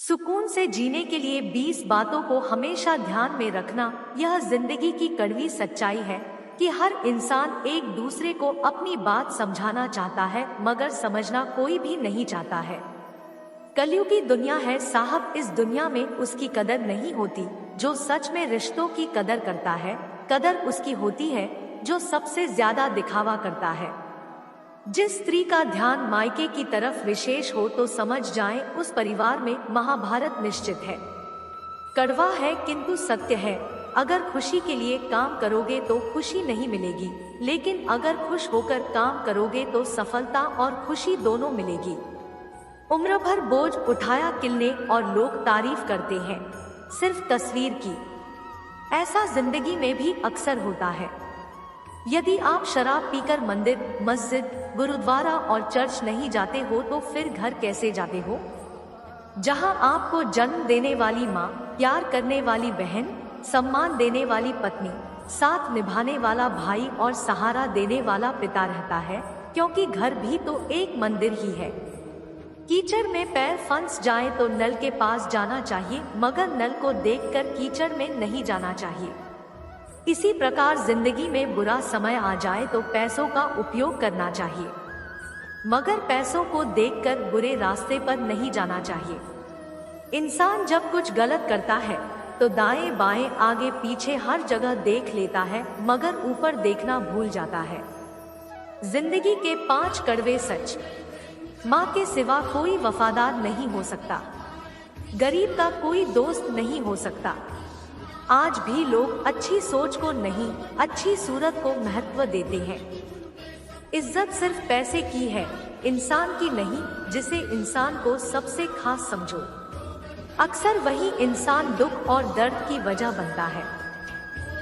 सुकून से जीने के लिए 20 बातों को हमेशा ध्यान में रखना, यह जिंदगी की कड़वी सच्चाई है कि हर इंसान एक दूसरे को अपनी बात समझाना चाहता है, मगर समझना कोई भी नहीं चाहता है। कलयुग की दुनिया है साहब, इस दुनिया में उसकी कदर नहीं होती जो सच में रिश्तों की कदर करता है। कदर उसकी होती है जो सबसे ज्यादा दिखावा करता है। जिस स्त्री का ध्यान मायके की तरफ विशेष हो तो समझ जाएं उस परिवार में महाभारत निश्चित है। कड़वा है किंतु सत्य है। अगर खुशी के लिए काम करोगे तो खुशी नहीं मिलेगी, लेकिन अगर खुश होकर काम करोगे तो सफलता और खुशी दोनों मिलेगी। उम्र भर बोझ उठाया किलने और लोग तारीफ करते हैं सिर्फ तस्वीर की। ऐसा जिंदगी में भी अक्सर होता है। यदि आप शराब पीकर मंदिर, मस्जिद, गुरुद्वारा और चर्च नहीं जाते हो तो फिर घर कैसे जाते हो? जहां आपको जन्म देने वाली माँ, प्यार करने वाली बहन, सम्मान देने वाली पत्नी, साथ निभाने वाला भाई और सहारा देने वाला पिता रहता है, क्योंकि घर भी तो एक मंदिर ही है। कीचड़ में पैर फंस जाए तो नल के पास जाना चाहिए, मगर नल को देखकर कीचड़ में नहीं जाना चाहिए। इसी प्रकार जिंदगी में बुरा समय आ जाए तो पैसों का उपयोग करना चाहिए, मगर पैसों को देखकर बुरे रास्ते पर नहीं जाना चाहिए। इंसान जब कुछ गलत करता है तो दाएं बाएं आगे पीछे हर जगह देख लेता है, मगर ऊपर देखना भूल जाता है। जिंदगी के 5 कड़वे सच। माँ के सिवा कोई वफादार नहीं हो सकता। गरीब का कोई दोस्त नहीं हो सकता। आज भी लोग अच्छी सोच को नहीं, अच्छी सूरत को महत्व देते हैं। इज्जत सिर्फ पैसे की है, इंसान की नहीं, जिसे इंसान को सबसे खास समझो। अक्सर वही इंसान दुख और दर्द की वजह बनता है।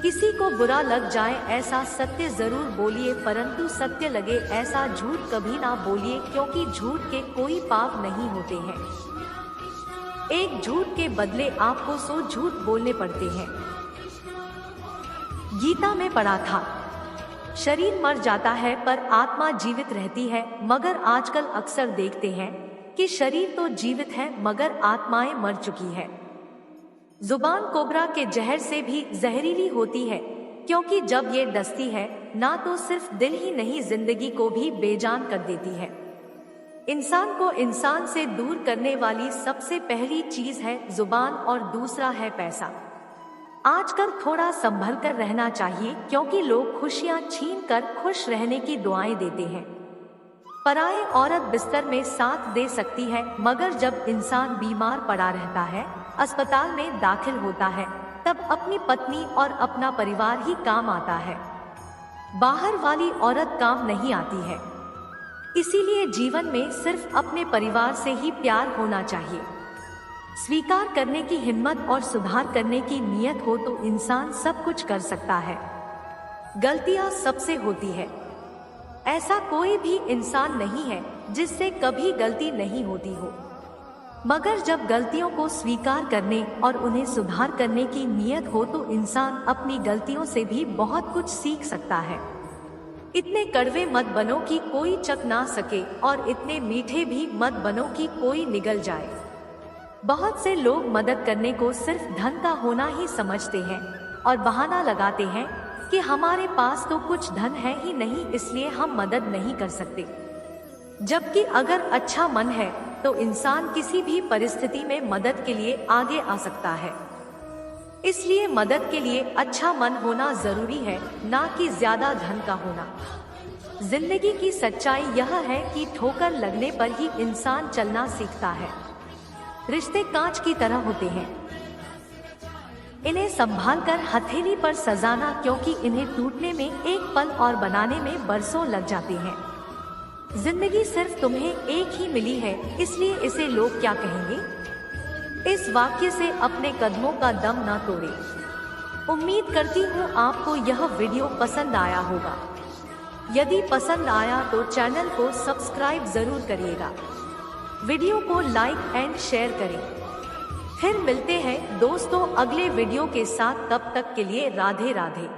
किसी को बुरा लग जाए ऐसा सत्य जरूर बोलिए, परंतु सत्य लगे ऐसा झूठ कभी ना बोलिए, क्योंकि झूठ के कोई पाप नहीं होते हैं। एक झूठ के बदले आपको 100 झूठ बोलने पड़ते हैं। गीता में पढ़ा था, शरीर मर जाता है पर आत्मा जीवित रहती है, मगर आजकल अक्सर देखते हैं कि शरीर तो जीवित है मगर आत्माएं मर चुकी है। जुबान कोबरा के जहर से भी जहरीली होती है, क्योंकि जब ये डसती है ना तो सिर्फ दिल ही नहीं जिंदगी को भी बेजान कर देती है। इंसान को इंसान से दूर करने वाली सबसे पहली चीज है जुबान और दूसरा है पैसा। आजकल थोड़ा संभल कर रहना चाहिए, क्योंकि लोग खुशियां छीन कर खुश रहने की दुआएं देते हैं। पराये औरत बिस्तर में साथ दे सकती है, मगर जब इंसान बीमार पड़ा रहता है, अस्पताल में दाखिल होता है, तब अपनी पत्नी और अपना परिवार ही काम आता है। बाहर वाली औरत काम नहीं आती है। इसीलिए जीवन में सिर्फ अपने परिवार से ही प्यार होना चाहिए। स्वीकार करने की हिम्मत और सुधार करने की नीयत हो तो इंसान सब कुछ कर सकता है। गलतियां सबसे होती है। ऐसा कोई भी इंसान नहीं है जिससे कभी गलती नहीं होती हो, मगर जब गलतियों को स्वीकार करने और उन्हें सुधार करने की नीयत हो तो इंसान अपनी गलतियों से भी बहुत कुछ सीख सकता है। इतने कड़वे मत बनो कि कोई चख ना सके, और इतने मीठे भी मत बनो कि कोई निगल जाए। बहुत से लोग मदद करने को सिर्फ धन का होना ही समझते हैं और बहाना लगाते हैं कि हमारे पास तो कुछ धन है ही नहीं, इसलिए हम मदद नहीं कर सकते। जबकि अगर अच्छा मन है तो इंसान किसी भी परिस्थिति में मदद के लिए आगे आ सकता है। इसलिए मदद के लिए अच्छा मन होना जरूरी है, ना कि ज्यादा धन का होना। जिंदगी की सच्चाई यह है कि ठोकर लगने पर ही इंसान चलना सीखता है। रिश्ते कांच की तरह होते हैं, इन्हें संभाल कर हथेली पर सजाना, क्योंकि इन्हें टूटने में एक पल और बनाने में बरसों लग जाते हैं। जिंदगी सिर्फ तुम्हें एक ही मिली है, इसलिए इसे लोग क्या कहेंगे, इस वाक्य से अपने कदमों का दम न तोड़े। उम्मीद करती हूँ आपको यह वीडियो पसंद आया होगा। यदि पसंद आया तो चैनल को सब्सक्राइब जरूर करिएगा। वीडियो को लाइक एंड शेयर करें। फिर मिलते हैं दोस्तों अगले वीडियो के साथ, तब तक के लिए राधे राधे।